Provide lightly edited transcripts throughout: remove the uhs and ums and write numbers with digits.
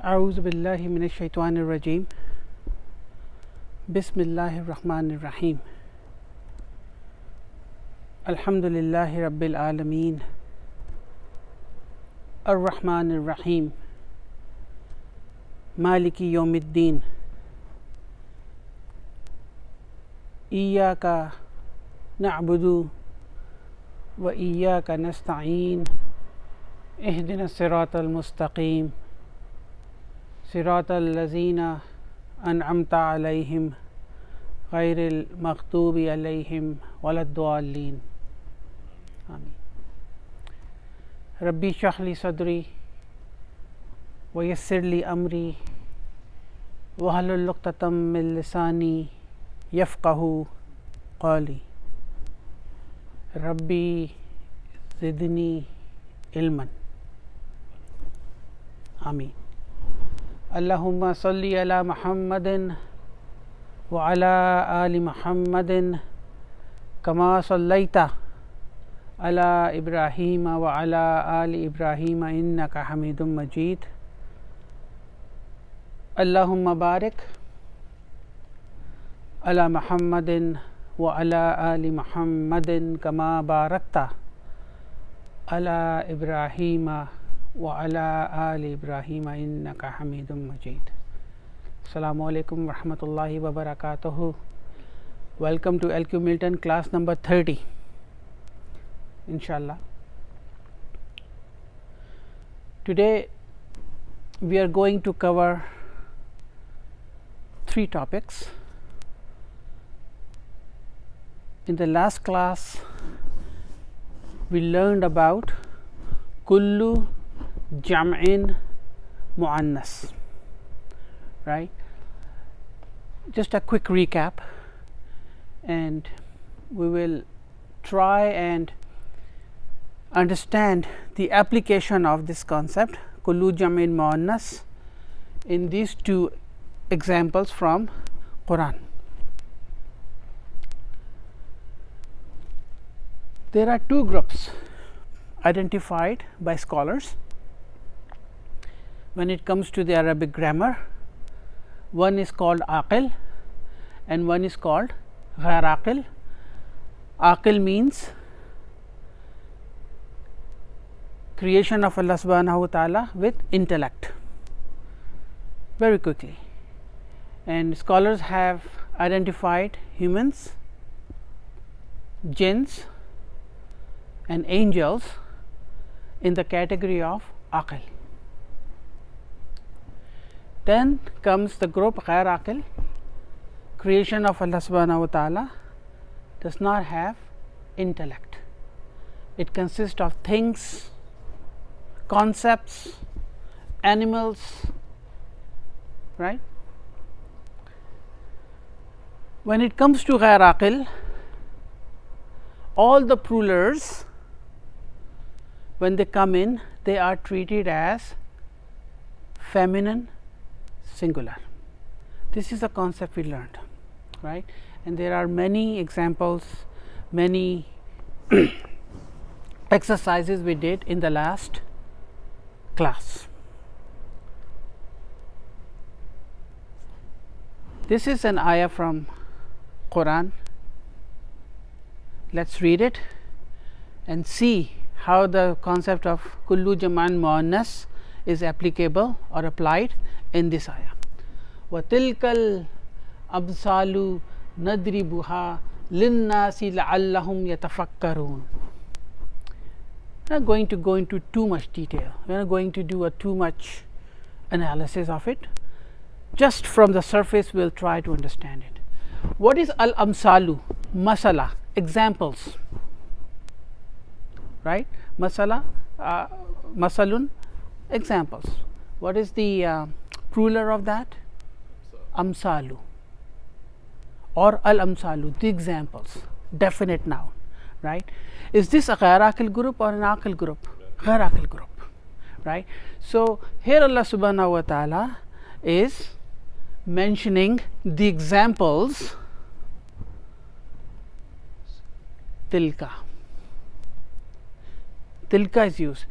أعوذ بالله من الشيطان الرجيم بسم الله الرحمن الرحيم الحمد لله رب العالمين الرحمن الرحيم مالك يوم الدين إياك نعبد وإياك نستعين اهدنا الصراط المستقيم صراط الذين أنعمت عليهم غير المغضوب عليهم ولا الضالين آمين ربي اشرح لي صدري ويسر لي أمري واحلل عقدة من لساني يفقهوا قولي ربي زدني علما آمين اللهم صل على محمد وعلى آل محمد كما صليت على إبراهيم وعلى آل إبراهيم إنك حميد مجيد اللهم بارك على محمد وعلى آل محمد كما باركت على إبراهيم وعلى آل إبراهيم إنك حميد مجيد. Assalamu alaikum wa rahmatullahi wa barakatuhu. Welcome to LQ Milton class number 30 inshallah. Today we are going to cover three topics. In the last class we learned about kullu jam'in muannas, right? Just a quick recap, and we will try and understand the application of this concept kullu jam'in muannas in these two examples from Quran. There are two groups identified by scholars when it comes to the Arabic grammar. One is called aqil and one is called ghair aqil. Aqil means creation of Allah subhanahu wa ta'ala with intellect. Very quickly, and scholars have identified humans, jinns and angels in the category of aqil. Then comes the group ghair aqil. Creation of Allah subhanahu wa ta'ala does not have intellect. It consists of things, concepts, animals, right? When it comes to ghair aqil, all the plurals, when they come in, they are treated as feminine singular. This is a concept we learned, right? And there are many examples, many exercises we did in the last class. This is an ayah from Quran. Let's read it and see how the concept of kullu jam'an muannas is applicable or applied in this ayah. Wa tilkal amsalu nadribuha linnasi la'allahum yatafakkarun. We are not going to go into too much detail. We are not going to do a too much analysis of it. Just from the surface we will try to understand it. What is al amsalu? Masala, examples, right? Masala, masalun, examples. What is the plural of that? Amsalu or al amsalu, the examples, definite noun, right? Is this a ghair aqil group or an aqil group? Ghair aqil group, right? So here Allah subhanahu wa ta'ala is mentioning the examples tilka. Tilka is used.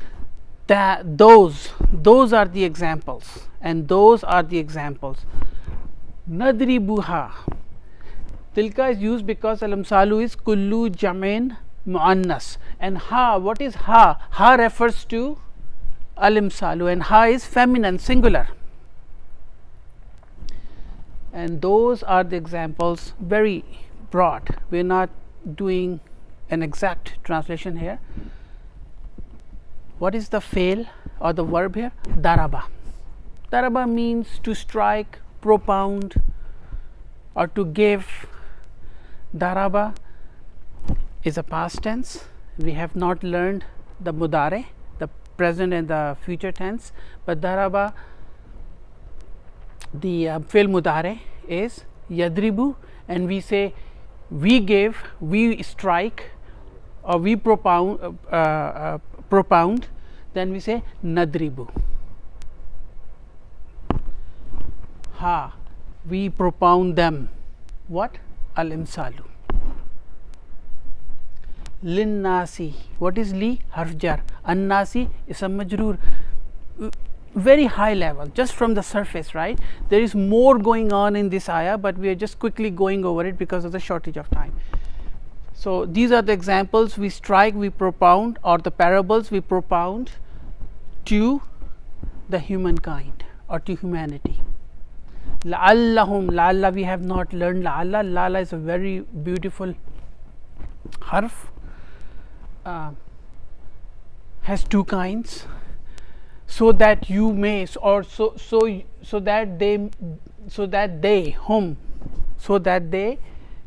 that those are the examples, and those are the examples. Nadribuha, tilka is used because al amsalu is kullu jamin muannas, and ha, what is ha? Ha refers to al imsalu, and ha is feminine, singular. And those are the examples, very broad. We are not doing an exact translation here. What is the fail or the verb here? Daraba. Daraba means to strike, propound, or to give. Daraba is a past tense. We have not learned the mudare, the present and the future tense, but daraba, the fail mudare is yadribu, and we say we give, we strike, or we propound, then we say nadribu. Ha, we propound them. What? Al imsalu. Lin nasi, what is li? Harf jar. An nasi is a majroor. Very high level, just from the surface, right? There is more going on in this ayah, but we are just quickly going over it because of the shortage of time. So these are the examples. We strike, we propound, or the parables we propound to the humankind or to humanity. La'allahum, la'alla we have not learned. La'alla is a very beautiful harf, has two kinds. So that you may, or so that they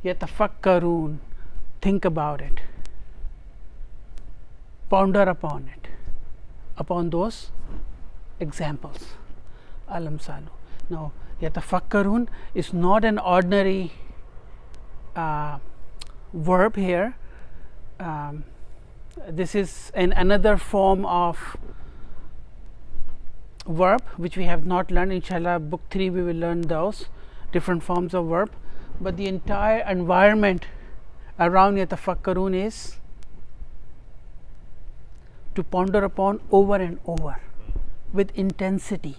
yatafakkarun, think about it, ponder upon it, upon those examples. Al amsalu. Now yatafakkarun is not an ordinary verb here. This is another form of verb which we have not learned. Inshallah, book 3 we will learn those different forms of verb, but the entire environment around yatafakkarun is to ponder upon over and over with intensity.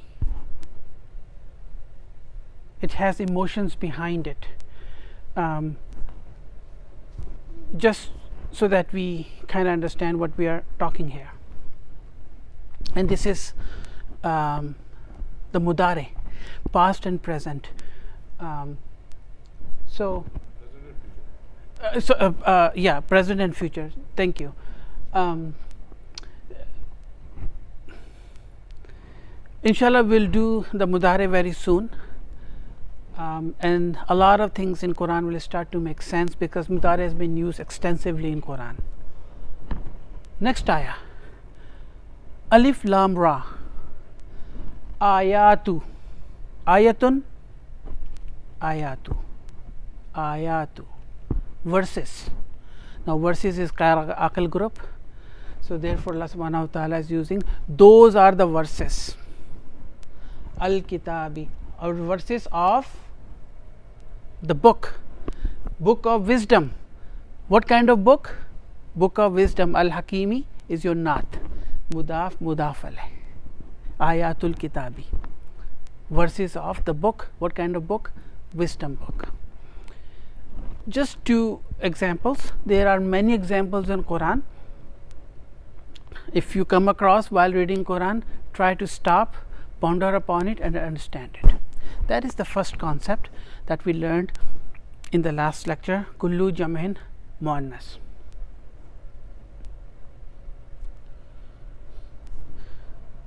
It has emotions behind it, just so that we kind of understand what we are talking here. And this is the mudare, past and present. Yeah, present and future. Thank you. Inshallah, we'll do the mudare very soon, and a lot of things in Quran will start to make sense because mudare has been used extensively in Quran. Next ayah, alif lam ra. Ayatu, ayatun, ayatu, ayatu, verses. Now verses is aqal group, so therefore Allah subhanahu wa ta'ala is using those are the verses. Al kitabi, or verses of the book of wisdom. What kind of book? Book of wisdom. Al hakimi is your naat, mudaf alayh. Ayatul kitabi, verses of the book. What kind of book? Wisdom book. Just two examples. There are many examples in Quran. If you come across while reading Quran, try to stop, ponder upon it and understand it. That is the first concept that we learned in the last lecture, kullu jamin muannas.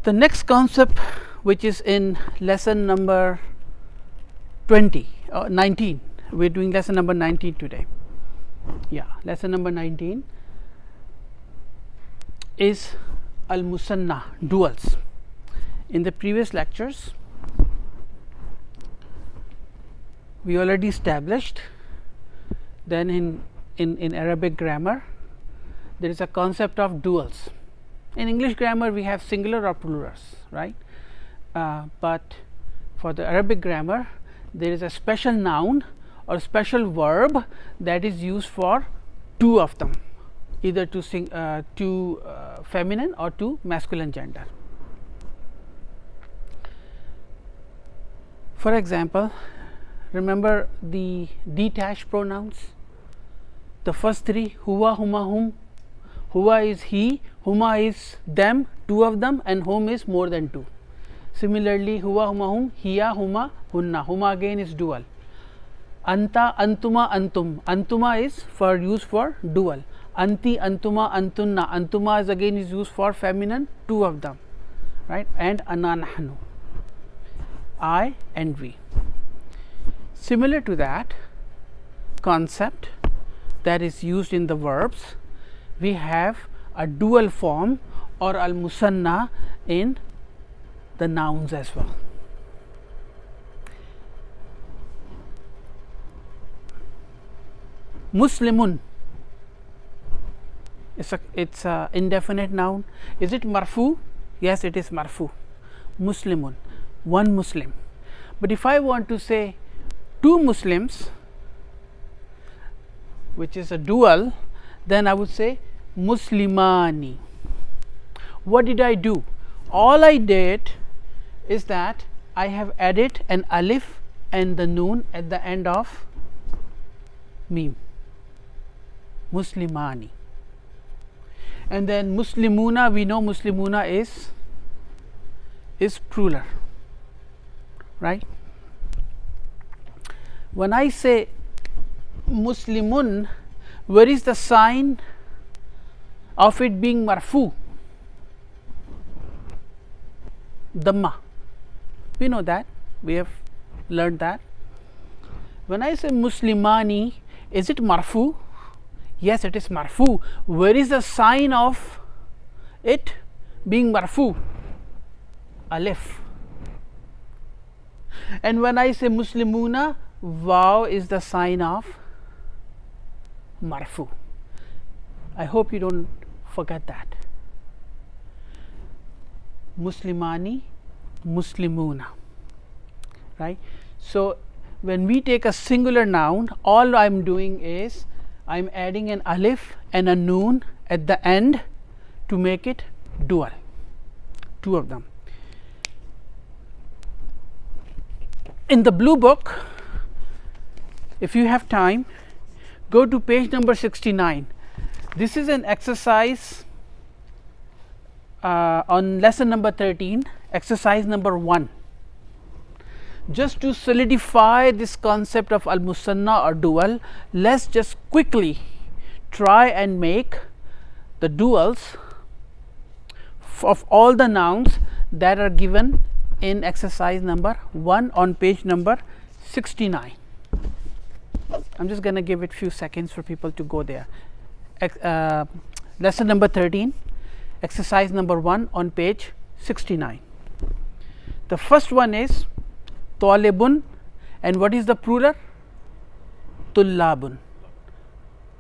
The next concept, which is in lesson number 19, we're doing lesson number 19 today. Yeah, lesson number 19 is al musanna, duals. In the previous lectures, we already established then in Arabic grammar there is a concept of duals. In English grammar we have singular or plurals, right? But for the Arabic grammar there is a special noun or special verb that is used for two of them, either to feminine or to masculine gender. For example, remember the detached pronouns, the first three: huwa, huma, hum. Huwa is he, huma is them, two of them, and hum is more than two. Similarly, huwa, huma, hum, hiya, huma, hunna. Huma again is dual. Anta, antuma, antum. Antuma is for use for dual. Anti, antuma, antunna. Antuma is again is used for feminine, two of them, right? And ana, nahnu, I and we. Similar to that concept that is used in the verbs, we have a dual form or al musanna in the nouns as well. Muslimun, it's a indefinite noun. Is it marfu? Yes, it is marfu. Muslimun, one Muslim. But if I want to say two Muslims, which is a dual, then I would say Muslimani. What did I do? All I did is that I have added an alif and the noon at the end of mim. Muslimani. And then Muslimuna, we know Muslimuna is plural, right? When I say Muslimun, where is the sign of it being marfu? Dhamma. We know that, we have learned that. When I say Muslimani, is it marfu? Yes, it is marfu. Where is the sign of it being marfu? Alif. And when I say Muslimuna, waw is the sign of marfu. I hope you don't forget that. Muslimani, Muslimuna, right? So when we take a singular noun, all I am doing is I am adding an alif and a noon at the end to make it dual, two of them. In the blue book, if you have time, go to page number 69. This is an exercise on lesson number 13, exercise number 1. Just to solidify this concept of al musanna or dual, let's just quickly try and make the duals of all the nouns that are given in exercise number 1 on page number 69. I'm just going to give it few seconds for people to go there. Lesson number 13, exercise number 1 on page 69. The first one is Talibun, and what is the plural? Tullabun,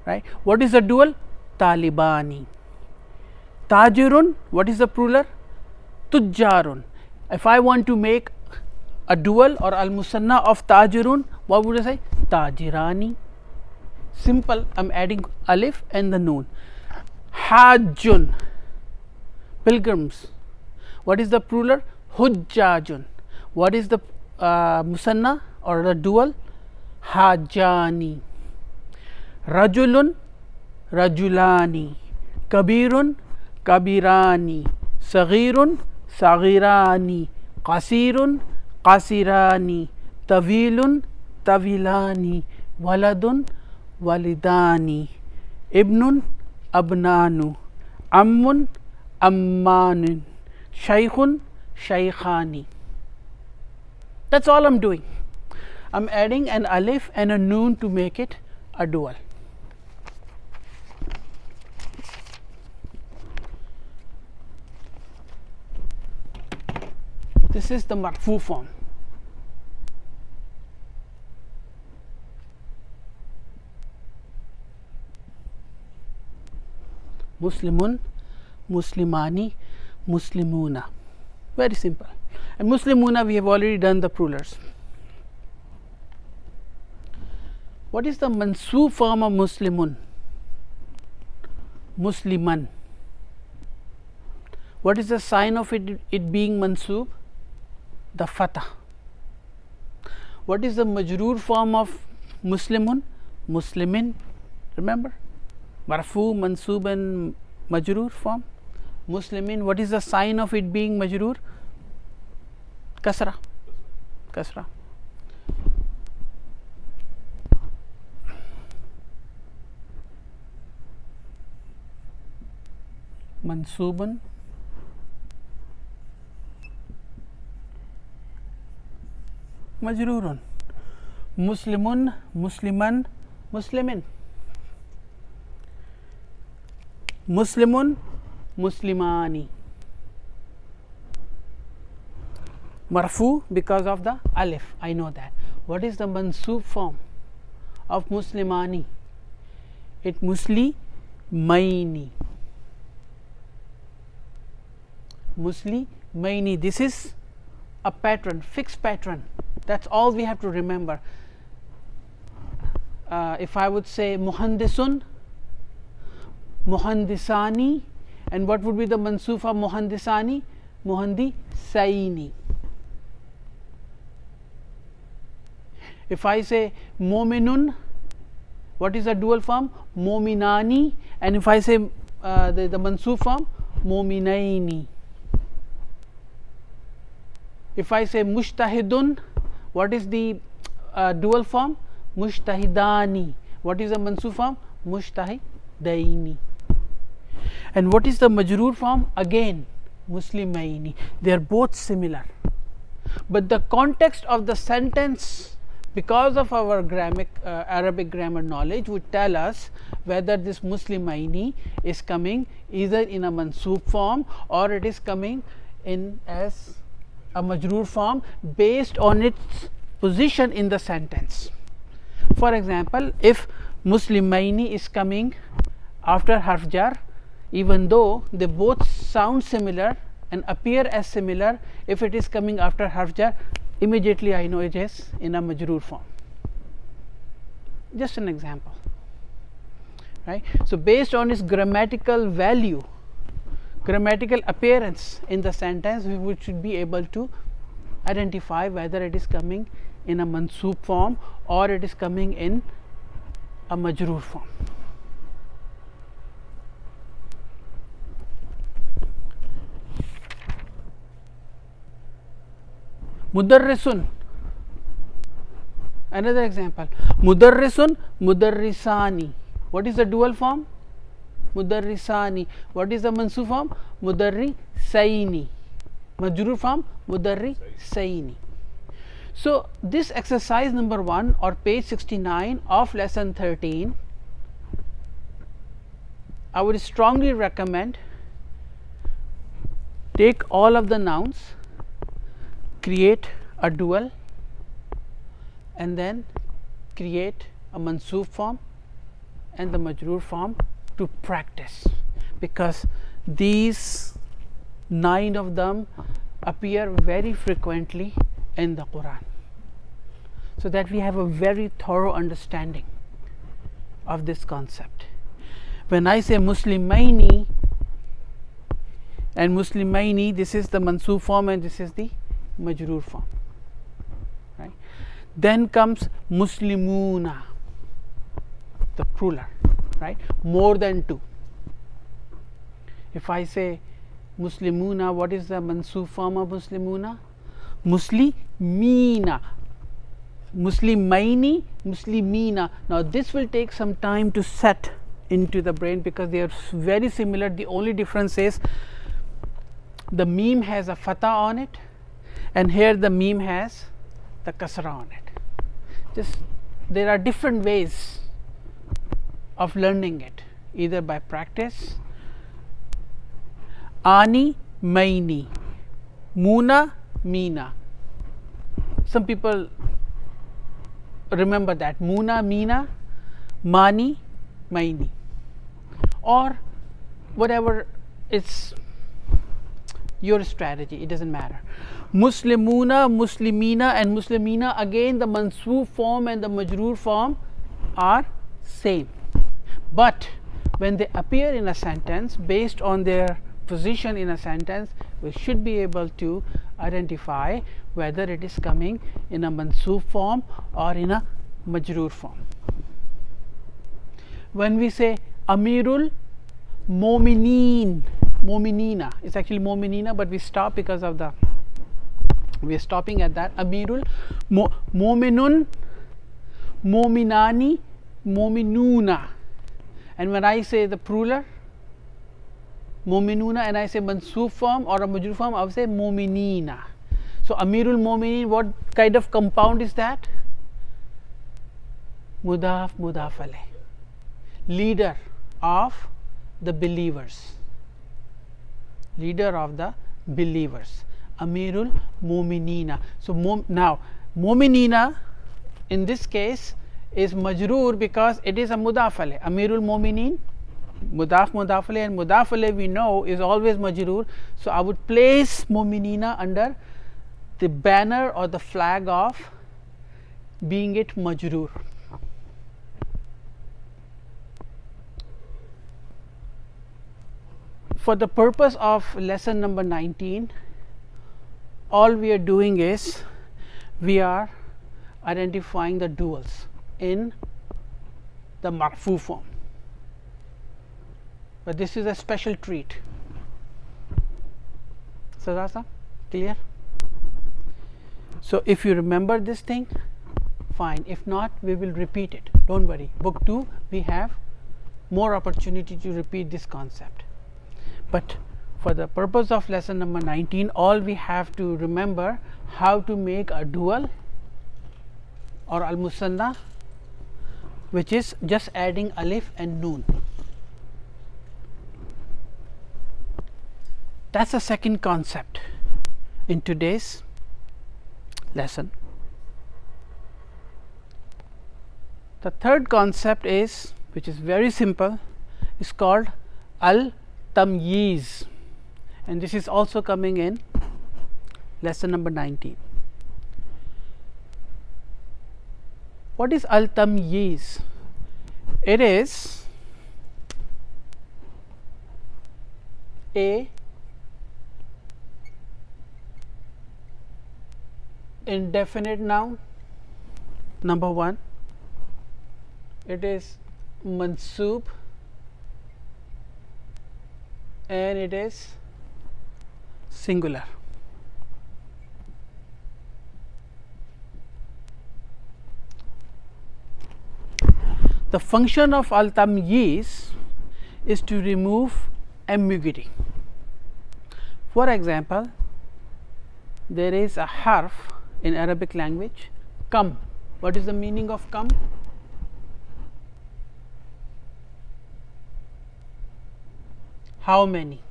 right? What is the dual? Talibani. Tajirun, what is the plural? Tujjarun. If I want to make a dual or al musanna of Tajirun, what would I say? Tajirani. Simple, I'm adding alif and the noon. Hajjun, pilgrims. What is the plural? Hujjajun. What is the musanna or the dual? Hajjani. Rajulun, Rajulani. Kabirun, Kabirani. Saghirun, Saghirani. Qasirun, Qasirani. Tawilun, Tawilani. Waladun, Walidani. Ibnun, Abnanu. Ammun, Ammanun. Shaykhun, Shaykhani. That's all I'm doing. I'm adding an alif and a noon to make it a dual. This is the marfu form. Muslimun, Muslimani, Muslimuna. Very simple. And Muslimuna, we have already done the plurals. What is the mansoob form of Muslimun? Musliman. What is the sign of it being mansoob? The fatah. What is the majroor form of Muslimun? Muslimin. Remember? Marfu, mansoob and majroor form. Muslimin. What is the sign of it being majroor? Kasra. Kasra. Mansoobun. Majroorun. Muslimun, Musliman, Muslimin. Muslimun, Muslimani. Marfu because of the alif, I know that. What is the mansoob form of Muslimani? It Muslimaini. Muslimaini. This is a pattern, fixed pattern. That's all we have to remember. If I would say Muhandisun, Muhandisani, and what would be the mansoob of Muhandisani? Muhandisaini. If I say Mominun, what is the dual form? Mominani. And if I say the mansoob form, Mominaini. If I say Mushtahidun, what is the dual form? Mushtahidani. What is the mansoob form? Mushtahidaini. And what is the majroor form? Again, Muslimaini. They are both similar. But the context of the sentence, because of our Arabic grammar knowledge, would tell us whether this Muslimaini is coming either in a mansoob form or it is coming in as a majroor form based on its position in the sentence. For example, if Muslimaini is coming after harf jar, even though they both sound similar and appear as similar, if it is coming after harf jar, immediately I know it is in a majroor form. Just an example, right? So based on its grammatical value, grammatical appearance in the sentence, we should be able to identify whether it is coming in a mansoob form or it is coming in a majroor form. Mudarrisun. Another example. Mudarrisun, Mudarrisani. What is the dual form? Mudarrisani. What is the mansoob form? Mudarrisaini. Majroor form? Mudarrisaini. So this exercise number 1 or page 69 of lesson 13, I would strongly recommend take all of the nouns, create a dual, and then create a mansoob form and the majroor form to practice, because these 9 of them appear very frequently in the Quran, so that we have a very thorough understanding of this concept. When I say Muslimaini and Muslimaini, this is the mansoob form and this is the majroor form, right? Then comes Muslimuna, the plural, right? More than 2. If I say Muslimuna, what is the mansoob form of Muslimuna? Muslimina. Muslimaini, Muslimina. Now this will take some time to set into the brain because they are very similar. The only difference is the meme has a fatha on it, and here the meme has the kasra on it. Just there are different ways of learning it, either by practice. Ani, maini, muna, mina. Some people remember that muna, mina, mani, maini, or whatever. It's your strategy, it doesn't matter. Muslimuna, Muslimina and Muslimina, again the mansoob form and the majroor form are same, but when they appear in a sentence, based on their position in a sentence, we should be able to identify whether it is coming in a mansoob form or in a majroor form. When we say Amirul Momineen, Mominina, it's actually Mominina, but we stop because of the, we are stopping at that. Amirul Mominun, Mominani, Mominuna. And when I say the plural Mominuna and I say mansoob form or a majroor form, I will say Mominina. So Amirul Mominin, what kind of compound is that? Mudaf mudaf alayh, leader of the believers, leader of the believers, Amirul Mominina. So now Mominina in this case is majroor because it is a mudaf alayh. Amirul Mominin, mudaf mudaf alayh, and mudaf alayh we know is always majroor. So I would place Mominina under the banner or the flag of being it majroor. For the purpose of lesson number 19, all we are doing is we are identifying the duals in the marfu form, but this is a special treat. Sadasa, clear? So if you remember this thing, fine. If not, we will repeat it. Don't worry. Book 2, we have more opportunity to repeat this concept. But for the purpose of lesson number 19, all we have to remember how to make a dual or al musanna, which is just adding alif and noon. That's the second concept in today's lesson. The third concept is, which is very simple, is called al tamyiz, and this is also coming in lesson number 19. What is al tamyiz? It is a indefinite noun, number 1. It is mansoob and it is singular. The function of al tamyiz is to remove ambiguity. For example, there is a harf in Arabic language, kam. What is the meaning of kam? How many?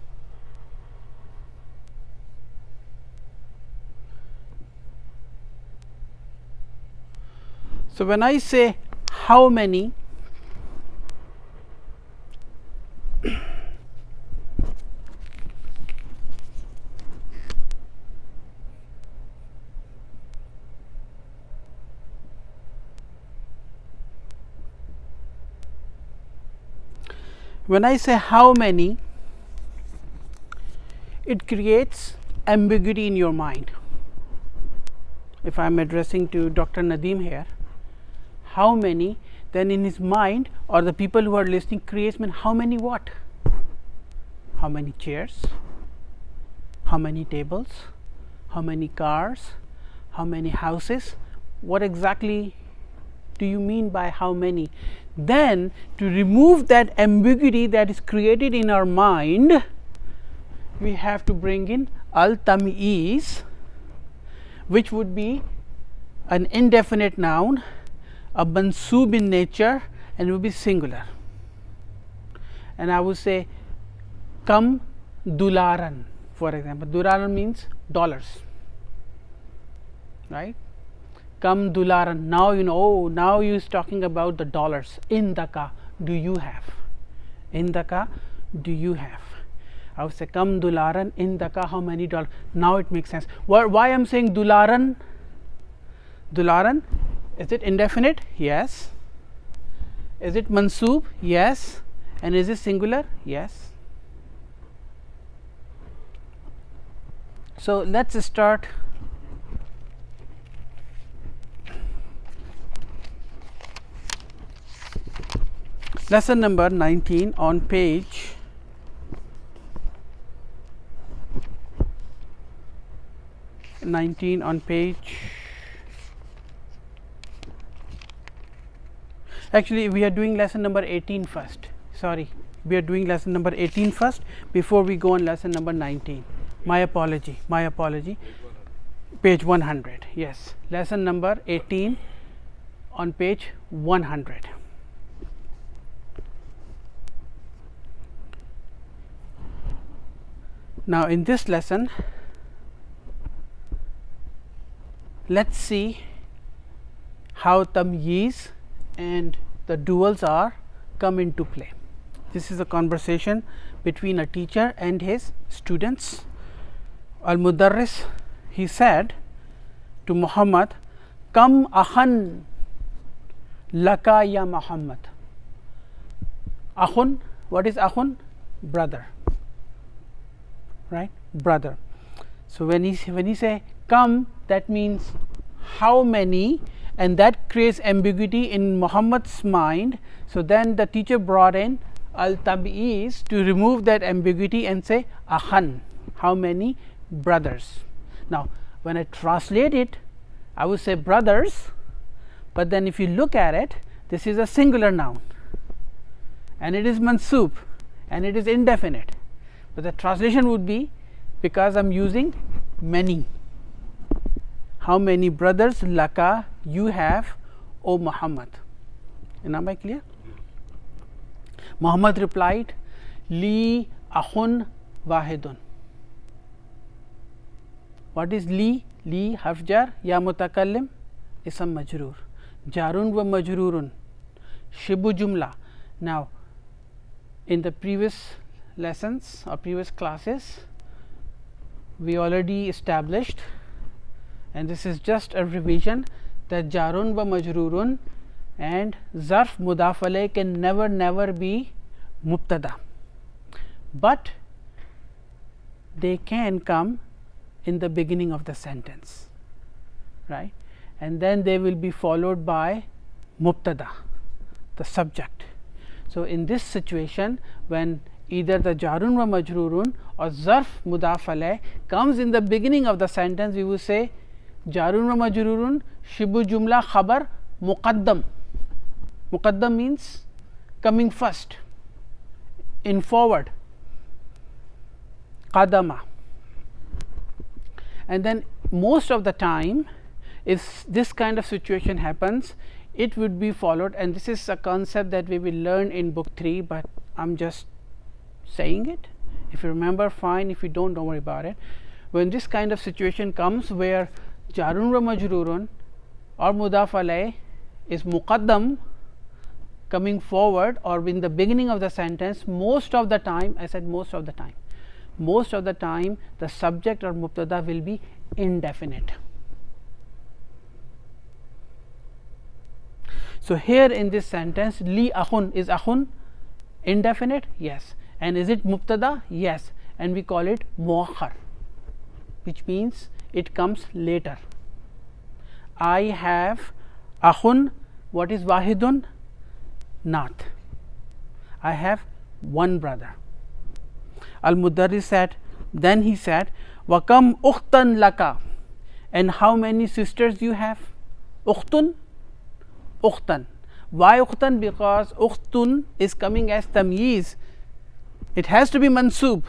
So when I say how many, how many, it creates ambiguity in your mind. If I am addressing to Dr. Nadeem here, how many, then in his mind or the people who are listening creates, mean how many what? How many chairs? How many tables? How many cars? How many houses? What exactly do you mean by how many? Then to remove that ambiguity that is created in our mind, we have to bring in al tamyiz, which would be an indefinite noun, a mansoob in nature, and it will be singular. And I would say kam dularan, for example. Dularan means dollars, right? Kam dularan. Now you know, oh, now you is talking about the dollars. Indaka, do you have? Indaka, do you have? I would say kam dularan, indaka, how many dollars? Now it makes sense. Why I am saying dularan? Dularan, is it indefinite? Yes. Is it mansoob? Yes. And is this singular? Yes. So let's start. Lesson number 19 on page 19 on page. Actually, we are doing lesson number 18 first. Sorry, we are doing lesson number 18 first before we go on lesson number 19. My apology. My apology. Page 100. Yes, lesson number 18 on page 100. Now, in this lesson, let's see how tamyiz and the duals are come into play. This is a conversation between a teacher and his students. Al-Mudarris, he said to Muhammad, "Kam akhan laka ya Muhammad." Akhun, what is akhun? Brother, right? Brother. So when he say come, that means how many, and that creates ambiguity in Muhammad's mind. So then the teacher brought in al-tab'iz to remove that ambiguity and say akhan, how many brothers. Now when I translate it, I would say brothers, but then if you look at it, this is a singular noun and it is mansub and it is indefinite, but the translation would be, because I am using many, how many brothers laka you have, O Muhammad. And am I clear? Muhammad replied, li akhun wahidun. What is li? Li harf jar, ya mutakallim, ism majroor, jarun wa majroorun, shibu jumla. Now in the previous lessons or previous classes, we already established, and this is just a revision, that jarun wa majroorun and zarf mudaf alayh can never be mubtada, but they can come in the beginning of the sentence, right? And then they will be followed by mubtada, the subject. So in this situation, when either the jarun wa majroorun or zarf mudaf alayh comes in the beginning of the sentence, we will say jarun wa majroorun shibu jumla khabar muqaddam. Muqaddam means coming first, in forward, qadama. And then most of the time, if this kind of situation happens, it would be followed, and this is a concept that we will learn in book 3, but I am just saying it. If you remember, fine. If you don't worry about it. When this kind of situation comes where jarun wa majroorun or mudaf alayh is muqaddam, coming forward or in the beginning of the sentence, most of the time, I said most of the time the subject or mubtada will be indefinite. So here in this sentence, li akhun, is akhun indefinite? Yes. And is it mubtada? Yes. And we call it muakhar, which means it comes later. I have akhun. What is wahidun? Not. I have one brother. Al-Mudarris said, then he said, wakam ukhtan laka, and how many sisters you have? Ukhtun, ukhtan. Why ukhtan? Because ukhtun is coming as tamyiz. It has to be mansub,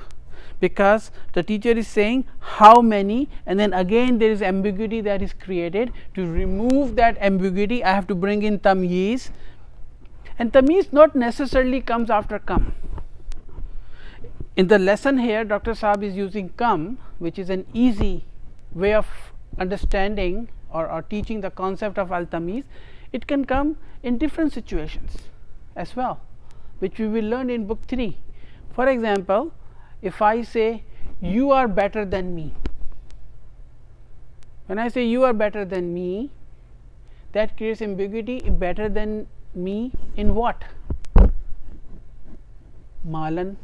because the teacher is saying how many, and then again there is ambiguity that is created. To remove that ambiguity, I have to bring in tamyiz, and tamyiz not necessarily comes after kam. In the lesson here, Dr. Saab is using kam, which is an easy way of understanding or teaching the concept of al-tamyiz. It can come in different situations as well, which we will learn in book 3. For example, if I say you are better than me, when I say you are better than me, that creates ambiguity. Better than me in what? malan,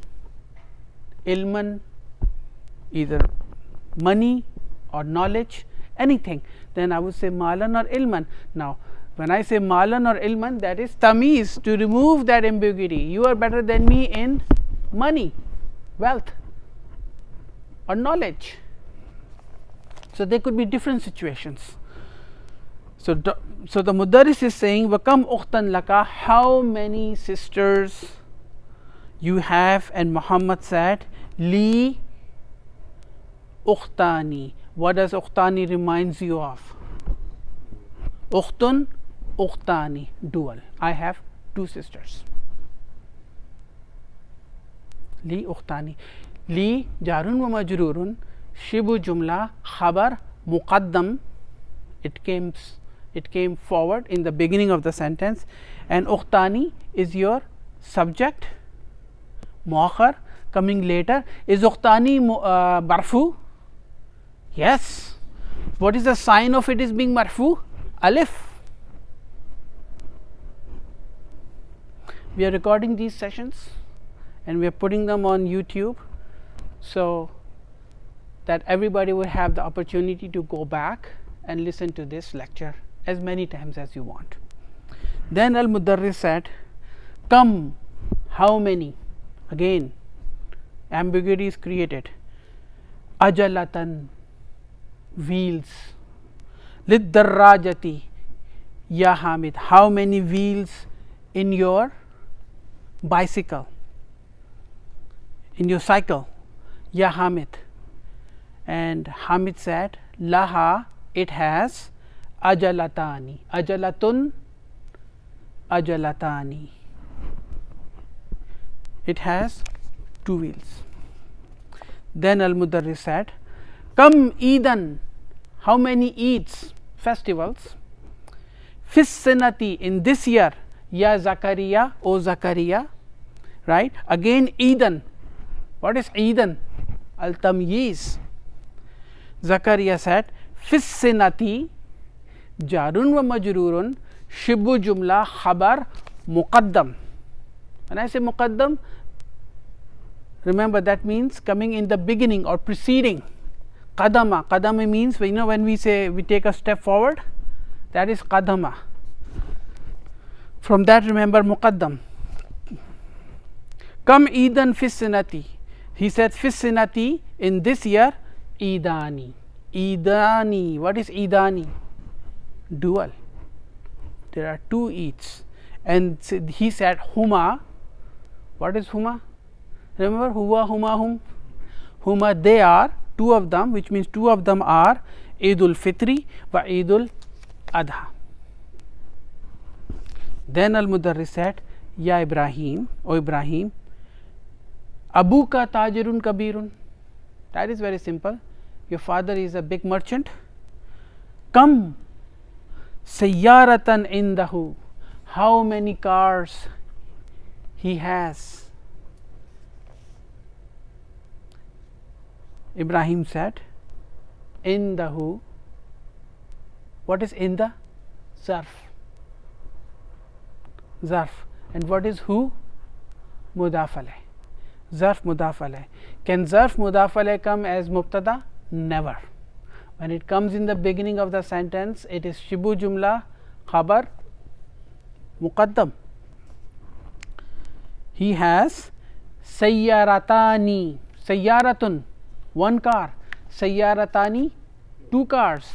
ilman, either money or knowledge, anything, then I would say malan or ilman. Now, when I say malan or ilman, that is tamiz, to remove that ambiguity. You are better than me in money, wealth or knowledge. So, there could be different situations. So, the Mudarris is saying wakam ukhtan laka, how many sisters you have, and Muhammad said li ukhtani. What does ukhtani reminds you of? Ukhtun, ukhtani, dual. I have two sisters. Li ukhtani. Li jarun wa majrurun, shibu jumla, khabar, muqaddam. It came forward in the beginning of the sentence, and ukhtani is your subject, muakhar, coming later. Is ukhtani marfu? Yes. What is the sign of it is being marfu? Alif. We are recording these sessions and we are putting them on YouTube, so that everybody will have the opportunity to go back and listen to this lecture as many times as you want. Then Al Mudarris said, come, how many? Again, ambiguity is created. Ajalatan, wheels. Lid darrajati, ya Hamid, how many wheels in your bicycle, in your cycle, ya Hamid? And Hamid said, laha, it has ajalatani, ajalatun, ajalatani, it has two wheels. Then Al Mudarris said, come Eidan, how many Eids, festivals? Fis sanati, in this year, ya Zakaria, O Zakaria, right? Again Eidan. What is Eidan? Al Tamyiz. Zakaria said, fis sanati, jarun wa majrurun, shibu jumla, khabar, muqaddam. When I say muqaddam, remember that means coming in the beginning or preceding. Qadama, qadama means, when we say we take a step forward, that is qadama. From that, remember muqaddam. Come Eidan fis sanati. He said fis sanati, in this year, Eidani. Eidani, what is Eidani? Dual. There are two Eids. And he said huma. What is huma? Remember huwa, huma, hum? Huma, they are, two of them, which means two of them are Eidul Fitri wa Eidul Adha. Then Al Mudarris said, ya Ibrahim, O Ibrahim, abuka tajirun kabirun. That is very simple. Your father is a big merchant. Come sayyaratan indahu, how many cars he has? Ibrahim said, indahu. What is inda? Zarf. Zarf. And what is hu? Mudaf alayh. Zarf mudaf alayh. Can zarf mudaf alayh come as mubtada? Never. When it comes in the beginning of the sentence, it is shibu jumla, khabar, muqaddam. He has sayyaratani, sayyaratun, one car, sayyaratani, two cars,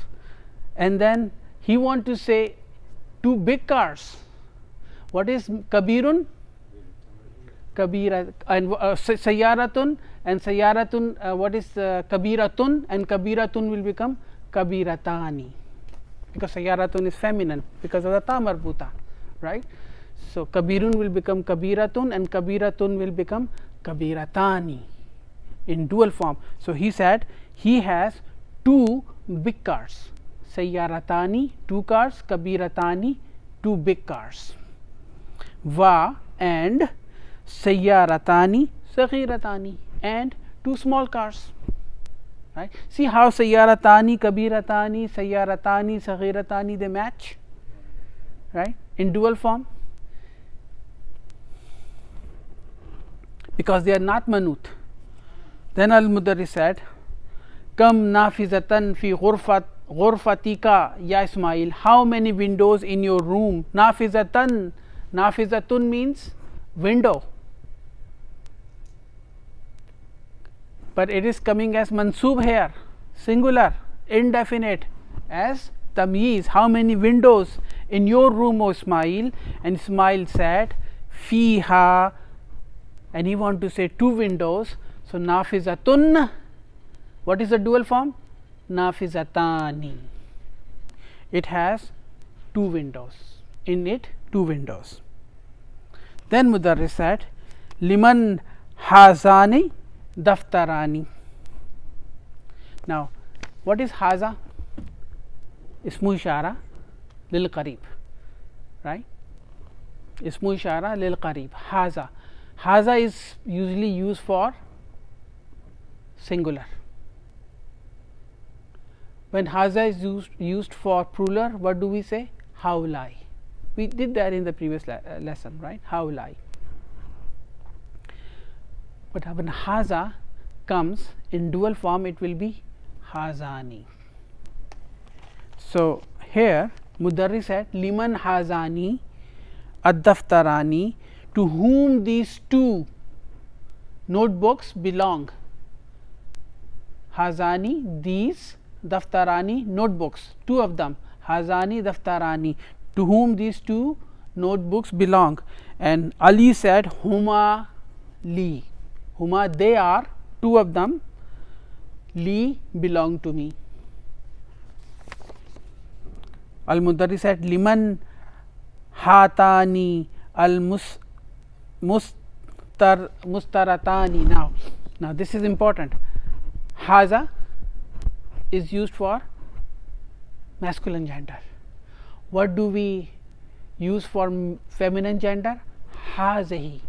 and then he want to say two big cars. What is kabirun? Kabira, and sayyaratun, and sayyaratun, what is kabiratun, and kabiratun will become kabiratani, because sayyaratun is feminine because of the ta marbuta, right? So kabirun will become kabiratun and kabiratun will become kabiratani in dual form. So he said he has two big cars, sayyaratani, two cars, kabiratani, two big cars, va, and sayyaratani, saghiratani, and two small cars, right? See how sayyaratani, kabiratani, sayyaratani, saghiratani, they match, right, in dual form. because they are not manut. Then al mudarris said, kam nafizatan fi ghurfatika ya Ismail, how many windows in your room? Nafizatan, nafizatun means window, but it is coming as mansub here, singular, indefinite, as tamyiz. How many windows in your room, O Ismail? And Ismail said fiha, and he want to say 2 windows. So nafizatun, what is the dual form? Nafizatani, it has 2 windows, in it 2 windows. Then mudarris said liman hazani daftarani. Now what is haza? Ismu ishara lil qarib, right? Ismu ishara lil qarib. Haza, haza is usually used for singular. When haza is used for plural, what do we say? Haulai. We did that in the previous lesson, right? Haulai. But when haza comes in dual form, it will be hazani. So here mudarris said liman hazani ad-daftarani, to whom these 2 notebooks belong. Hazani, these, daftarani, notebooks, 2 of them. Hazani daftarani, to whom these 2 notebooks belong. And Ali said huma li, huma, they are, 2 of them, li, belong to me. Al mudarris said liman hatani al mustaratani. Now this is important. Haza is used for masculine gender. What do we use for feminine gender? Hazahi.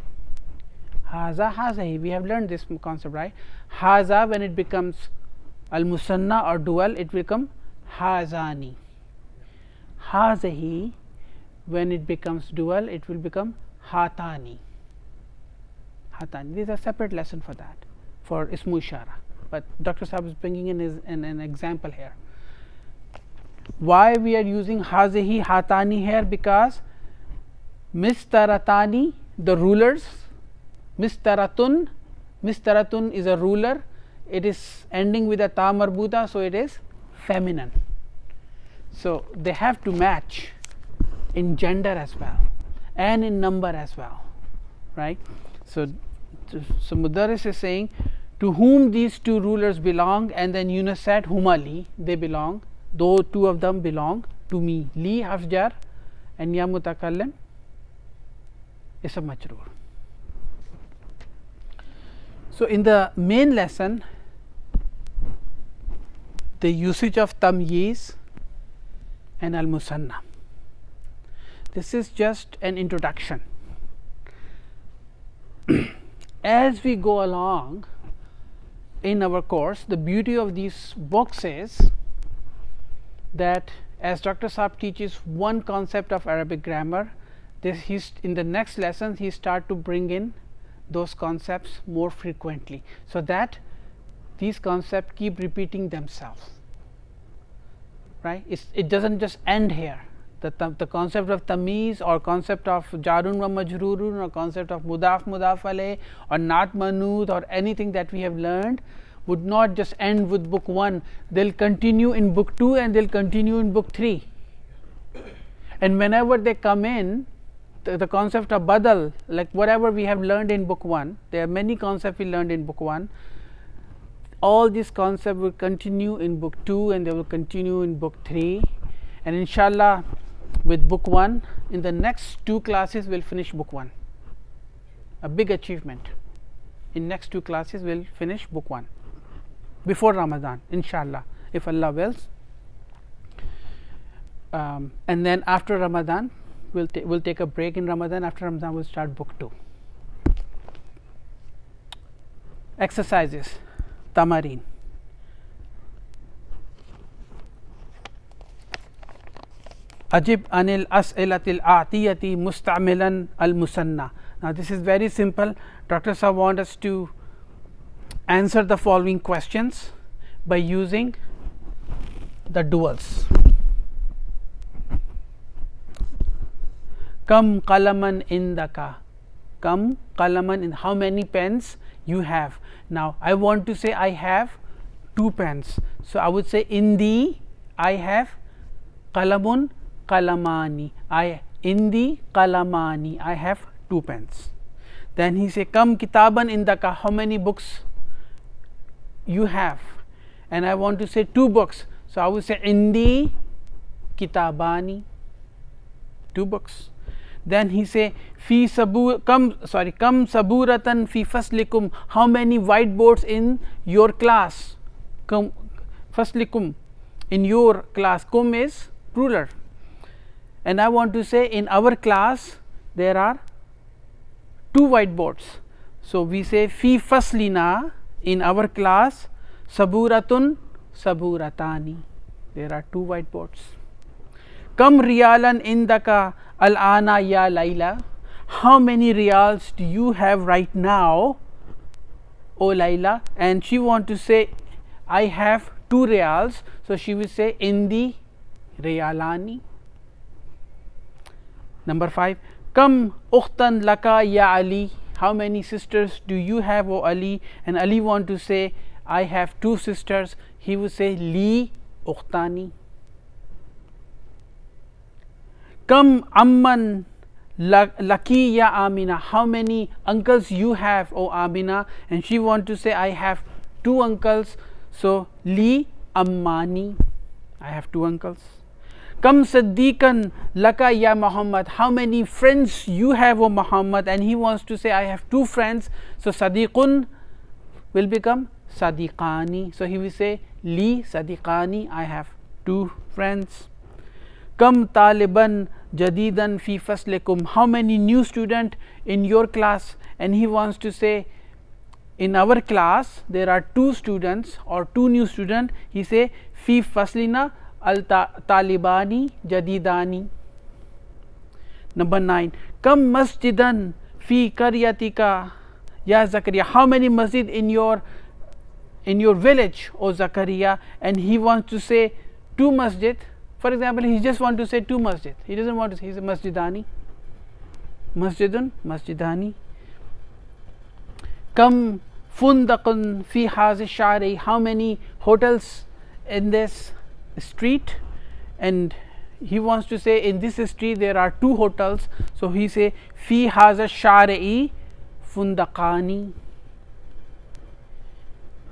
Haza, hazahi. We have learned this concept, right? Haza, when it becomes al musanna or dual, it will become hazani. Hazahi, when it becomes dual, it will become hatani. Hatani. This is a separate lesson for that, for ismu ishara. But Dr. Sahab is bringing in an example here. Why we are using hazihi, hatani here? Because mistaratani, the rulers, mistaratun is a ruler, it is ending with a ta marbuta, so it is feminine. So they have to match in gender as well and in number as well, right? So mudarris is saying to whom these 2 rulers belong, and then Yunus said humali, they belong, though 2 of them belong to me. Li hafjar and ya mutakallim is a majroor. So in the main lesson, the usage of tamyiz and al musanna, this is just an introduction. As we go along in our course, the beauty of these books is that as Dr. Saab teaches one concept of Arabic grammar, in the next lesson he start to bring in those concepts more frequently, so that these concepts keep repeating themselves, right? It doesn't just end here. The concept of tamiz or concept of jarun wa majrurun or concept of mudaf alayh or not manut or anything that we have learned would not just end with book 1. They'll continue in book 2 and they'll continue in book 3. And whenever they come in, the concept of badal, like whatever we have learned in book 1, there are many concepts we learned in book 1. All these concepts will continue in book 2 and they will continue in book 3. And inshallah, with book 1, in the next 2 classes we'll finish book 1. A big achievement. In next 2 classes we'll finish book 1 before Ramadan, inshallah, if Allah wills. And then after Ramadan, we'll take a break in Ramadan. After Ramadan, we'll start book 2. Exercises, tamarin. Ajib anil as'ilatil atiyati musta'milan al musanna. Now this is very simple. Dr. Sahab wants us to answer the following questions by using the duals. Kam qalaman indaka. Kam qalaman, in how many pens you have. Now I want to say I have 2 pens. So I would say indi I have qalamun qalamani. Indi qalamani, I have 2 pens. Then he say kam kitaban indaka, how many books you have, and I want to say 2 books. So I would say indi kitabani, 2 books. Then he say kam saburatan fi faslikum, how many whiteboards in your class. Kam faslikum, in your class. Kum is plural, and I want to say in our class there are 2 whiteboards. So we say fi faslina, in our class, saburatun saburatani, there are 2 whiteboards. Kam riyalan indaka al ana ya Laila, how many riyals do you have right now, O Laila? And she want to say I have 2 riyals, so she will say indi riyalani. Number 5, kam ukhtan laka ya Ali, how many sisters do you have, O Ali? And Ali want to say I have 2 sisters, he will say li ukhtani. Kam amman laki ya Amina, how many uncles you have, O Amina? And she want to say I have 2 uncles, so li ammani, I have 2 uncles. Kam Siddiqan laka ya Muhammad, how many friends you have, O Muhammad? And he wants to say I have 2 friends, so Sadiqun will become Sadiqani, so he will say li Sadiqani, I have 2 friends. Kam taliban jadidan fi faslikum, how many new student in your class? And he wants to say in our class there are 2 students or 2 new student, he say fi faslina al talibani jadidani. Number 9, kam masjidan fi qaryatika ya Zakaria, how many masjid in your village, O Zakaria? And he wants to say 2 masjid. For example, he just want to say 2 masjid, he doesn't want to say, he says masjidani, masjidun masjidani. Kam fundaqun fi hazi shari, how many hotels in this street? And he wants to say in this street there are 2 hotels, so he say fi haza shari fundaqani.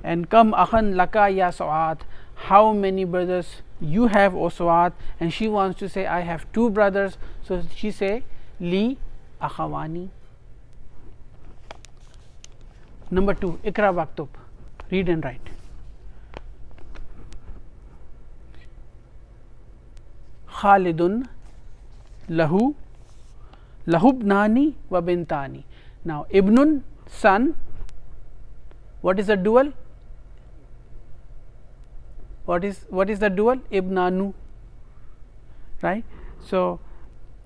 And kam akhan laka ya Suad, how many brothers you have, O Suad? And she wants to say I have 2 brothers, so she say li akhawani. Number 2, ikra waktub, read and write. Khalidun lahu lahubnani wa bintani. Now ibnun, son, what is the dual? What is the dual? Ibnanu, right? So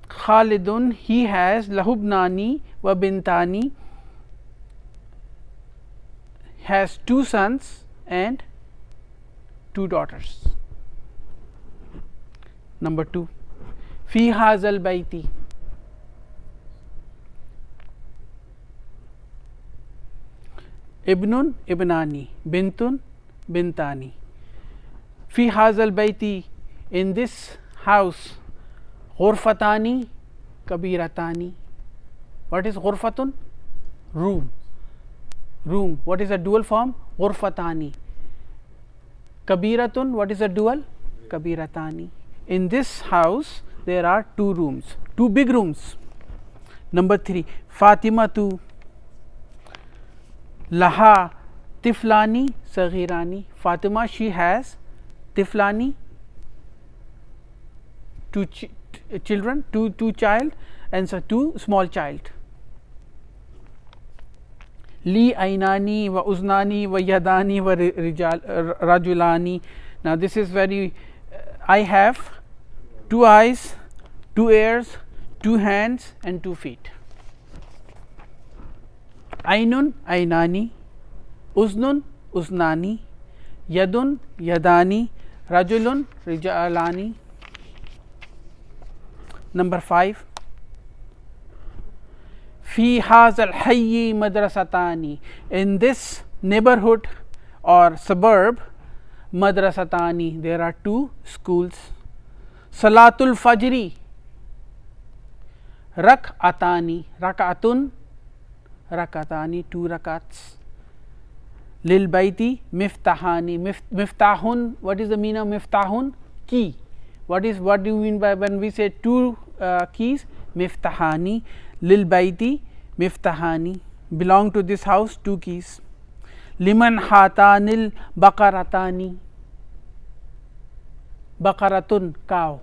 Khalidun, he has lahubnani wa bintani, has 2 sons and 2 daughters. Number 2, fi hazal baiti, ibnun ibnani, bintun bintani. Fi hazal baiti, in this house, ghurfatani kabiratani. What is ghurfatun? Room. What is the dual form? Ghurfatani. Kabiratun, what is the dual? Kabiratani. In this house there are 2 rooms, 2 big rooms. Number 3, Fatimatu laha tiflani saghirani. Fatima, she has tiflani, 2 children, 2 child, and so 2 small child. Li ainani wa uznani wa yadani wa rajulani. Now this is very, I have 2 eyes, 2 ears, 2 hands and 2 feet. Ainun ainani, uznun uznani, yadun yadani, rajulun rijalani. Number 5, fi hazal hayyi madrasatani, in this neighborhood or suburb, madrasatani, there are 2 schools. Salatul fajri, rak'atani, rak'atun, rak'atani, 2 rak'ats. Lil baiti miftahani, miftahun, what is the meaning of miftahun? Key. What do you mean by when we say 2 keys? Miftahani. Lil baiti miftahani, belong to this house 2 keys. Liman hatanil baqaratani, baqaratun, cow,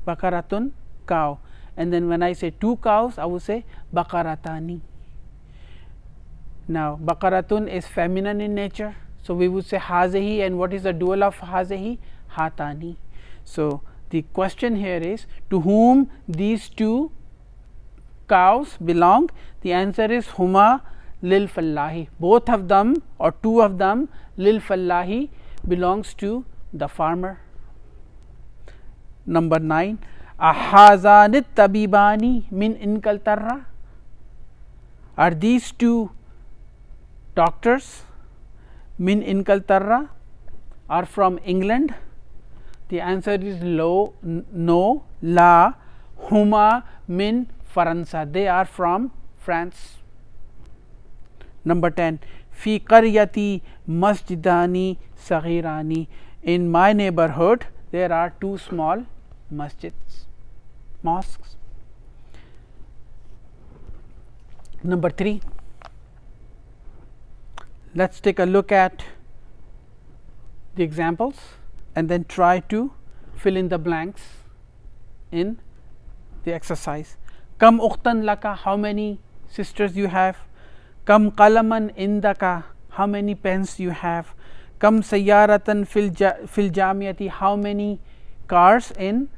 baqaratun, cow. And then when I say 2 cows, I would say baqaratani. Now baqaratun is feminine in nature, so we would say hazihi, and what is the dual of hazihi? Hatani. So the question here is, to whom these 2 cows belong? The answer is huma lil fallahi, both of them or 2 of them, lil fallahi, belongs to the farmer. Number 9, ahazanit tabibani min inkal tarra, are these 2 doctors min inkal tarra, are from England? The answer is no, la, huma min Faransa, they are from France. Number 10, fi qaryati masjidani saghirani, in my neighborhood there are 2 small masjids, mosques. Number 3, let us take a look at the examples and then try to fill in the blanks in the exercise. Kam ukhtan laka, how many sisters you have? Kam qalaman indaka, how many pens you have? Kam sayyaratan fil jamiyati, how many cars in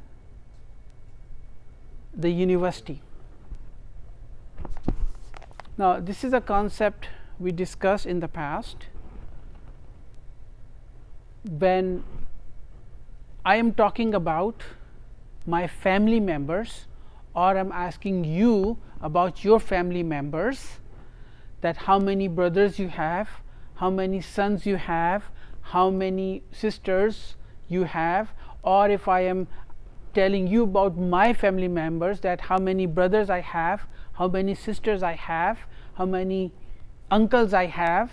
the university? Now this is a concept we discussed in the past. When I am talking about my family members, or I am asking you about your family members, that how many brothers you have, how many sons you have, how many sisters you have, or if I am telling you about my family members, that how many brothers I have, how many sisters I have, how many uncles I have,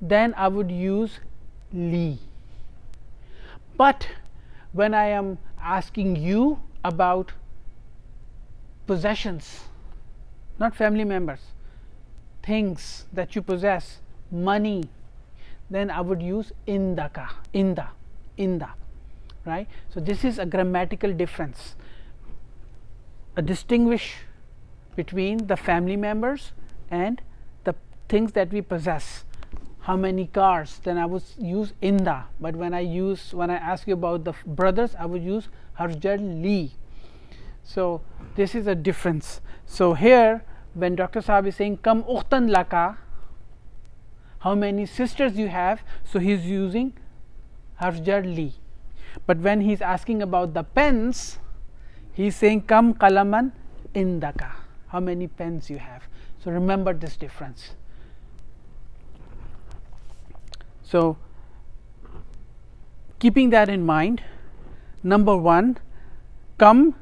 then I would use li. But when I am asking you about possessions, not family members, things that you possess, money, then I would use indaka, inda, right. So this is a grammatical difference, a distinguish between the family members and the things that we possess. How many cars, then I would use inda, but when I ask you about the brothers, I would use harjar li. So this is a difference. So here when Dr. Saab is saying kam ukhtan laka, how many sisters you have, so he is using harjar li. But when he is asking about the pens, he is saying kam qalaman indaka, how many pens you have. So remember this difference. So keeping that in mind, number 1, kam,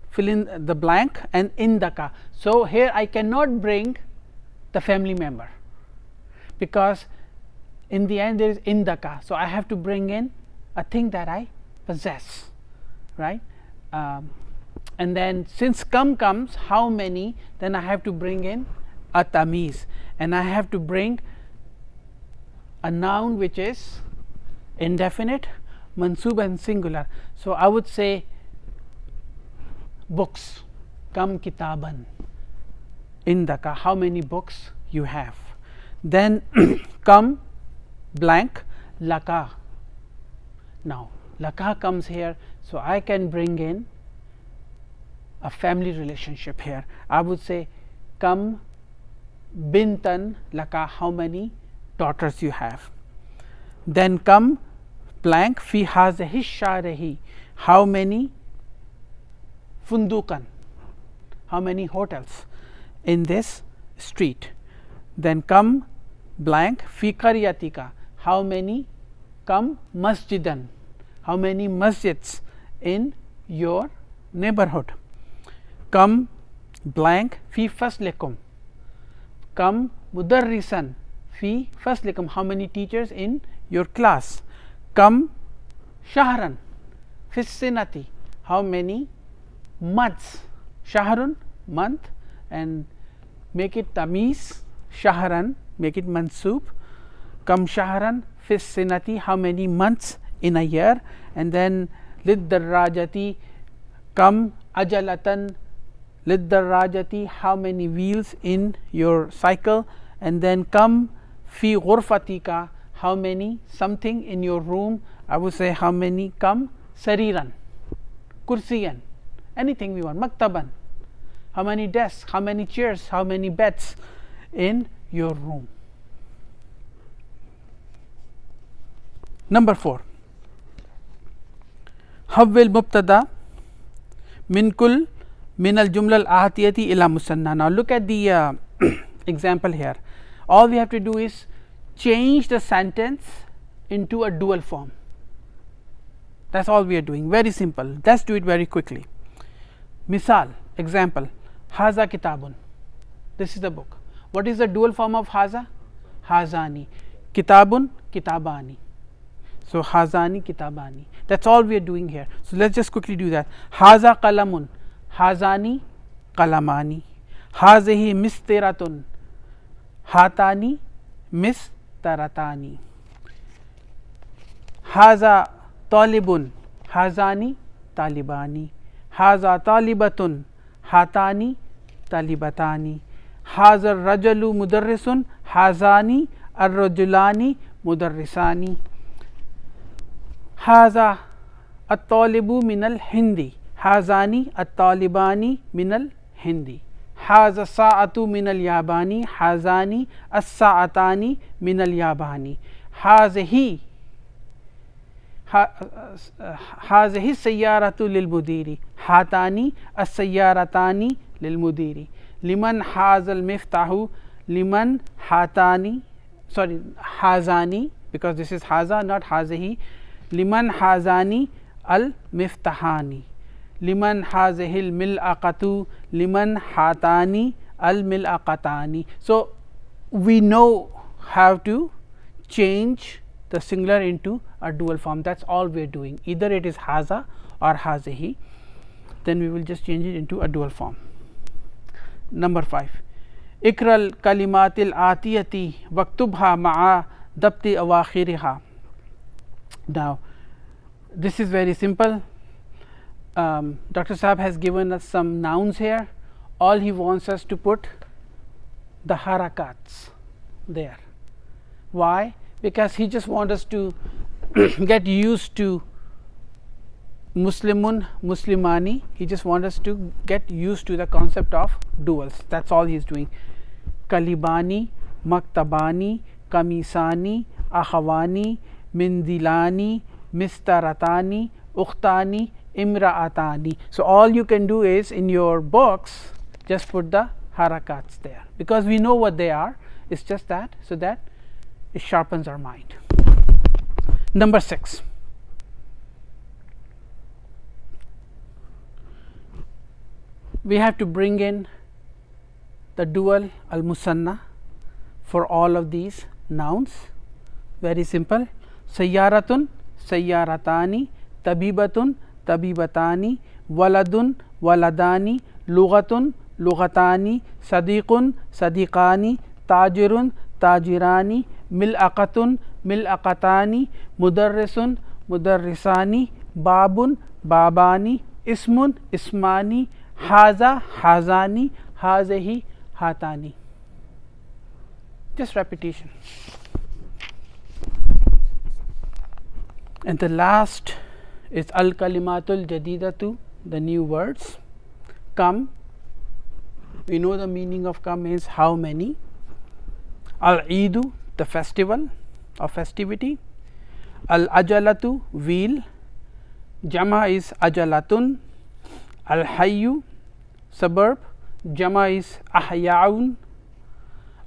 fill in the blank, and indaka. So here I cannot bring the family member, because in the end there is indaka, so I have to bring in a thing that I possess, right. And then since kam comes, how many, then I have to bring in a tamiz, and I have to bring a noun which is indefinite, mansub and singular. So I would say books, kam kitaban indaka, how many books you have. Then kam blank laka. Now laka comes here, so I can bring in a family relationship here. I would say kam bintan laka, how many daughters you have. Then come blank fi hazihi sharihi, how many fundukan, how many hotels in this street. Then come blank fi qaryatika, how many, come masjidan, how many masjids in your neighborhood. Come blank fi faslikum, come mudarrisan fi faslikum, how many teachers in your class. Come shahran fi sinati, how many months. Shahrun, month, and make it tamiz, shahran, make it mansub. Come shahran fi sinati, how many months in a year. And then lid darajati, come ajalatan lid darajati, how many wheels in your cycle. And then come fi ghurfatika, how many something in your room. I would say how many, come sariran, kursiyan, anything we want, maktaban, how many desks, how many chairs, how many beds in your room. Number 4, Hawwil mubtada min kul min al jumla al atiyati ila musanna. Now look at the example here. All we have to do is change the sentence into a dual form. That's all we are doing, very simple. Let's do it very quickly. Misal, example, haza kitabun, this is the book. What is the dual form of haza? Hazani. Kitabun, kitabani. So hazani, kitabani. That's all we are doing here. So let's just quickly do that. Haza qalamun, hazani qalamani. Hazihi mistiratun, hatani mistaratani. Haza talibun, hazani talibani. Haza talibatun, hatani talibatani. Haza rajulu mudarrisun, hazani ar-rajulani mudarrisani. Haza at-talibu min al-hindi, hazani at-talibani min al-hindi. Haza sa'atu min al-yabani, hazani as-sa'atani min al-yabani. Hazihi hazihi sayyaratu lil mudiri, hatani as-sayyaratani lil mudiri. Liman hazal miftahu, liman hatani, sorry, hazani, because this is haza, not hazihi. Liman hazani al miftahani. Liman hazihil mil'aqatu, liman hatani al mil'aqatani. So we know how to change the singular into a dual form. That's all we are doing. Either it is haza or hazihi, then we will just change it into a dual form. Number 5, ikral kalimatil atiyati waktubha ma'a dabti awakhiriha. Now this is very simple. Dr. Saab has given us some nouns here. All he wants us to put the harakats there. Why? Because he just wants us to get used to Muslimun, Muslimani. He just wants us to get used to the concept of duals. That's all he is doing. Kalibani, Maktabani, Kamisani, Akhawani, Mindilani, Mistaratani, Ukhtani, Imra'atani. So all you can do is in your books just put the harakats there, because we know what they are. It's just that, so that it sharpens our mind. Number 6, we have to bring in the dual al-musanna for all of these nouns. Very simple. Sayyaratun, sayyaratani, tabibatun, tabibatani, waladun, waladani, lughatun, lughatani, sadiqun, sadiqani, tajirun, tajirani, mil'aqatun, mil'aqatani, mudarrisun, mudarrisani, babun, babani, ismun, ismani, haza, hazani, hazihi, hatani. Just repetition. And the last is al kalimatul jadidatu, the new words. Come, we know the meaning of come is how many. Al-Eidu, the festival or festivity. Al-Ajalatu, wheel. Jama is Ajalatun. Al-Hayyu, suburb. Jama is Ahyaun.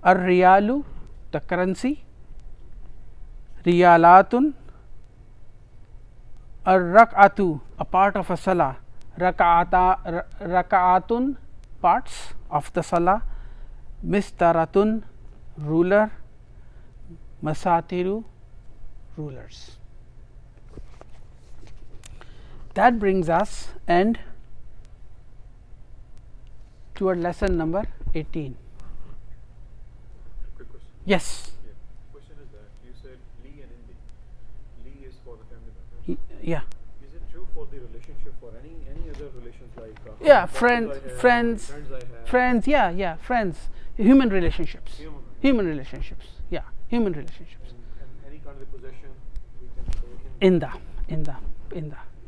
Ar-Riyalu, the currency. Riyalatun. Ar-Rak'atu, a part of a salah. Raka'atun, parts of the salah. Mistaratun, ruler. Masatiru, rulers. That brings us and to our lesson number 18. Quick question. Yes. Yeah. Question is that you said Li and Indi. Li is for the family members. Yeah. Is it true for the relationship for any other relations like Yeah, friends friends. Yeah, friends. Human relationships. Human relationships. Yeah, human relationships. And any kind of possession we can say In the.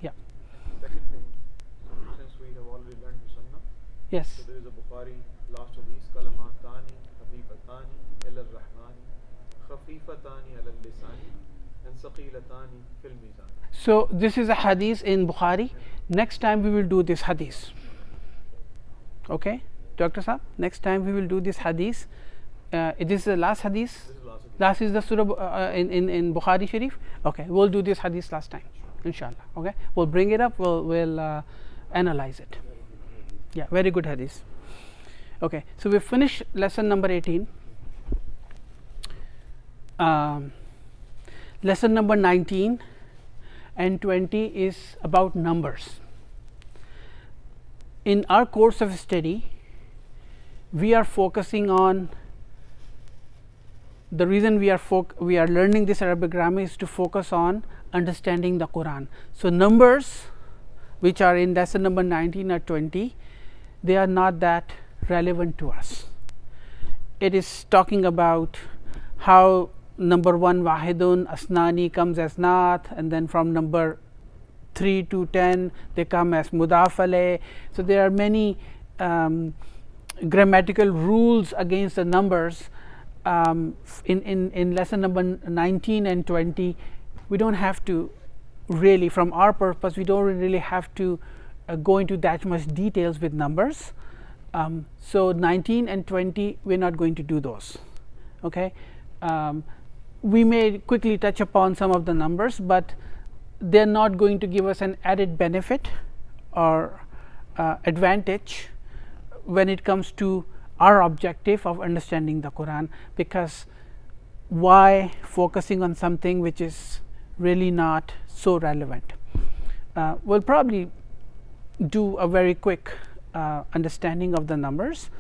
Yeah. Second thing, since we have already learned the Sunnah, Yes. so there is a Bukhari last of these kalamatani habibatani ila rahmani khafifatani ala lisani and saqilatani fil mizan. So this is a hadith in Bukhari. Next time we will do this hadith. Okay, Dr. Saab. Next time we will do this hadith. This is the last hadith. This is last of these. Last is the surah in Bukhari Sharif. Okay, we'll do this hadith last time, inshallah. Okay, we'll bring it up. We'll analyze it. Yeah, very good hadith. Okay, so we finished lesson number 18. Lesson number 19 and 20 is about numbers. In our course of study, we are focusing on the reason we are learning this Arabic grammar is to focus on understanding the Quran. So numbers which are in lesson number 19 or 20, they are not that relevant to us. It is talking about how number 1 wahidun asnani comes as nath, and then from number 3 to 10 they come as mudafale. So there are many grammatical rules against the numbers. In lesson number 19 and 20, we don't have to really, from our purpose, we don't really have to go into that much details with numbers. So 19 and 20, we're not going to do those. Okay, we may quickly touch upon some of the numbers, but they're not going to give us an added benefit or advantage when it comes to our objective of understanding the Quran, because why focusing on something which is really not so relevant. We'll probably do a very quick understanding of the numbers,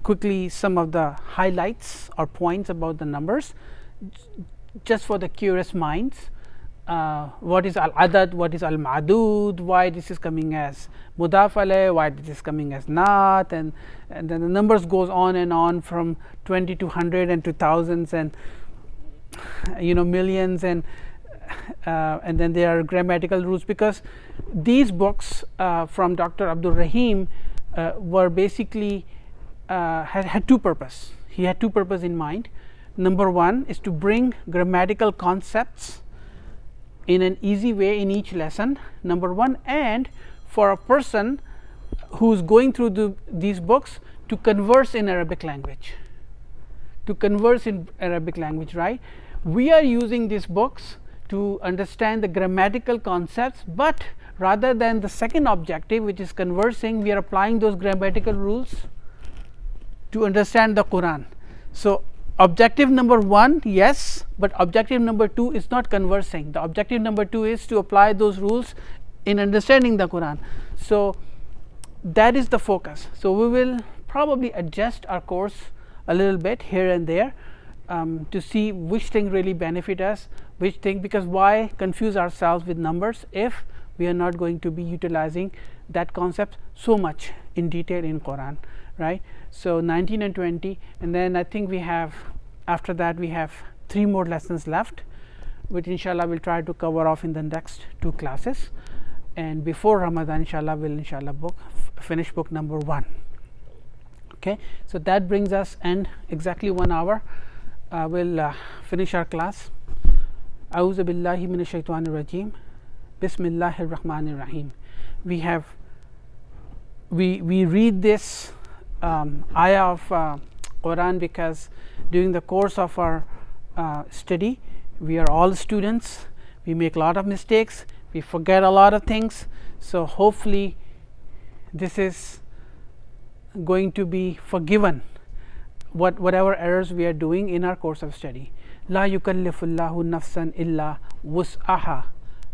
quickly some of the highlights or points about the numbers, just for the curious minds. What is al-adad, what is al-ma'dud, why this is coming as mudafale, why this is coming as nath, and then the numbers goes on from 20 to 100 and to thousands and millions, and then there are grammatical rules, because these books from Dr. Abdul Rahim were basically had two purposes. He had two purposes in mind. Number one is to bring grammatical concepts in an easy way in each lesson, number one, and for a person who's going through these books to converse in Arabic language, right? We are using these books to understand the grammatical concepts, but rather than the second objective, which is conversing, we are applying those grammatical rules to understand the Quran. So objective number one, yes, but objective number two is not conversing. The objective number two is to apply those rules in understanding the Quran. So that is the focus. So we will probably adjust our course a little bit here and there to see which thing really benefit us, which thing, because why confuse ourselves with numbers if we are not going to be utilizing that concept so much in detail in Quran, right? So 19 and 20, and then I think we have, after that we have 3 more lessons left, which inshallah we'll try to cover off in the next 2 classes, and before Ramadan inshallah we'll finish book number 1. Okay, so that brings us and exactly 1 hour. we'll finish our class. A'udhu billahi minash shaitanir rajim. Bismillahir rahmanir rahim. We read this ayah of Quran because during the course of our study, we are all students. We make a lot of mistakes. We forget a lot of things. So hopefully this is going to be forgiven, whatever errors we are doing in our course of study. La yukallifullahu nafsan illa wus'aha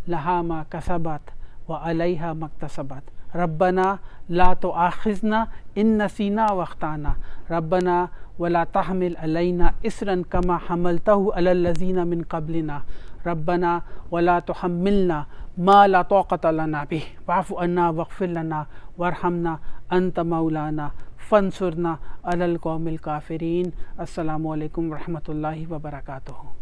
laha ma kasabat wa alayha maktasabat. Rabbana la tu'akhizna in nasina wa akhtana. Rabbana wa la tahmil alayna isran kama hamaltahu ala allazina min qablina. Rabbana wa la tuhammilna ma la taqata lana bih wa'fu anna waghfir lana warhamna anta maulana fansurna alal qawmil kafirin. Assalamu alaikum wa rahmatullahi wa barakatuh.